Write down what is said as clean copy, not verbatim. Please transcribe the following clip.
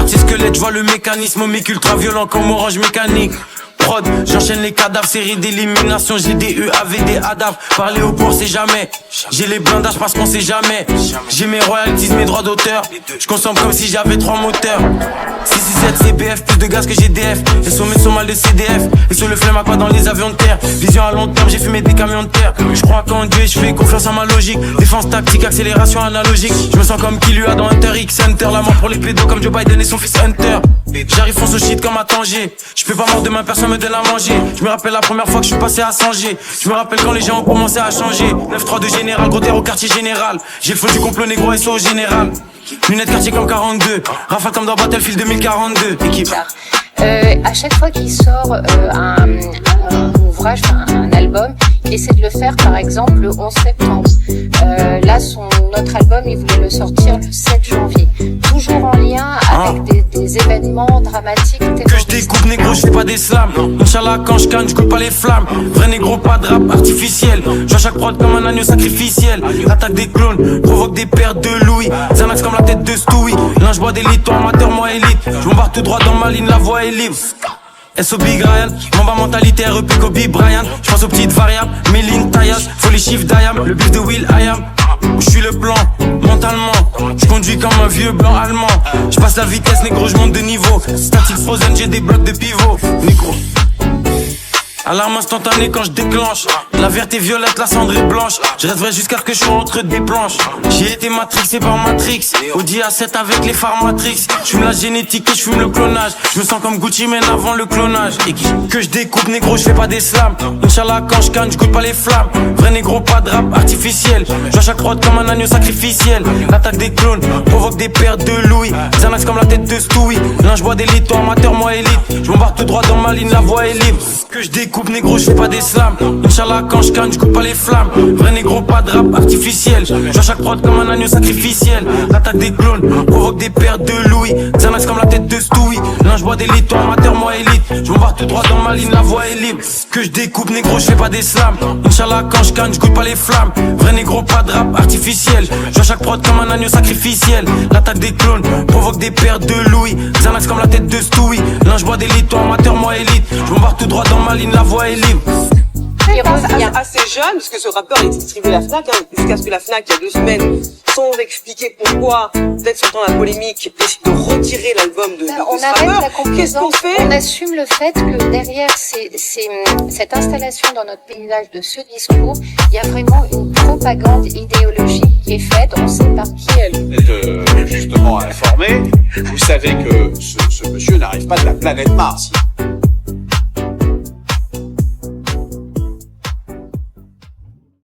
quartier squelette, je vois le mécanisme, mec ultra violent comme Orange Mécanique. Prod, j'enchaîne les cadavres, série d'élimination, j'ai des EAV, des ADAV. Parler au port, c'est jamais. J'ai les blindages parce qu'on sait jamais. J'ai mes royalties, mes droits d'auteur. Je consomme comme si j'avais 3 moteurs. 667 CBF, plus de gaz que GDF. Les sommets sont mal de CDF. Et sur le flemme à pas dans les avions de terre. Vision à long terme, j'ai fumé des camions de terre. Je crois qu'en Dieu et je fais confiance en ma logique. Défense tactique, accélération analogique. Je me sens comme Kilua dans Hunter X Hunter. La mort pour les pédos comme Joe Biden et son fils Hunter. J'arrive fonce au shit comme à Tanger. Je peux pas mordre demain, personne me donne à manger. Je me rappelle la première fois que je suis passé à Sanger. Je me rappelle quand les gens ont commencé à changer. 9-3 de général, gros terre au quartier général. J'ai le feu du complot négro et au général. Lunettes quartier comme 42. Rafale comme dans Battlefield 2042. Équipe. À chaque fois qu'il sort un ouvrage, un album, il essaie de le faire par exemple le 11 septembre. Là, notre album, il voulait le sortir le 7 janvier. Toujours en lien avec des événements dramatiques. Que je découpe négro, je fais pas des slams. Inch'Allah, quand je canne, je coupe pas les flammes. Vrai négro, pas de rap artificiel. Je vois chaque prod comme un agneau sacrificiel. Attaque des clones, provoque des pertes de Louis. Xanax comme la tête de Stewie. Là, je bois des litres, toi amateur, moi élite. Je m'embarque tout droit dans ma ligne, la voie est libre. SO Big Ryan, mon bas mentalité REP Kobe Bryant. J'pense aux petites variables, Méline, Tayas, faut les chiffres d'Ayam, le bif de Will I Am. J'suis le plan, mentalement, j'conduis comme un vieux blanc allemand. J'passe la vitesse, négro, j'monte de niveau. Static frozen, j'ai des blocs de pivot, négro. Alarme instantanée quand je déclenche. La verte est violette, la cendre est blanche. Je reste vrai jusqu'à ce que je sois entre des planches. J'ai été matrixé par Matrix. Audi A7 avec les phares Matrix. J'fume la génétique et j'fume le clonage. Je me sens comme Gucci Mane avant le clonage. Et que je découpe négro, je fais pas des slams. Inch'Allah quand je canne, j'coute pas les flammes. Vrai négro, pas de rap artificiel. J'vois chaque prod comme un agneau sacrificiel. L'attaque des clones provoque des pertes de Louis. Xanax comme la tête de Stewie. Là j'bois des litres, toi amateur, moi élite. J'm'embarque tout droit dans ma ligne, la voie est libre. Que je découpe négro, je fais pas des slams. Inch'Allah quand je canne, je coupe pas les flammes. Vrai négro, pas de rap artificiel. J'vois chaque prod comme un agneau sacrificiel. L'attaque des clones provoque des pertes de Louis. Xanax comme la tête de Stewie. Là j'bois des litres, toi amateur, moi élite. J'm'embarque tout droit dans ma ligne, la voie est libre. Que je découpe négro, je fais pas des slams. Inch'Allah quand je canne, je coupe pas les flammes. Vrai négro, pas de rap artificiel. J'vois chaque prod comme un agneau sacrificiel. L'attaque des clones provoque des pertes de Louis. Xanax comme la tête de Stewie. Là j'bois des litres, toi amateur, moi élite. J'm'embarque tout droit dans ma ligne, la voie est libre. Il revient assez jeune, parce que ce rappeur est distribué à la FNAC, jusqu'à ce que la FNAC, il y a 2 semaines, sans expliquer pourquoi, peut-être sortant la polémique, décide de retirer l'album de ce rappeur. Qu'est-ce qu'on fait? On assume le fait que derrière cette installation dans notre paysage de ce discours, il y a vraiment une propagande idéologique qui est faite, on sait par qui elle. Vous êtes justement informé, vous savez que ce monsieur n'arrive pas de la planète Mars.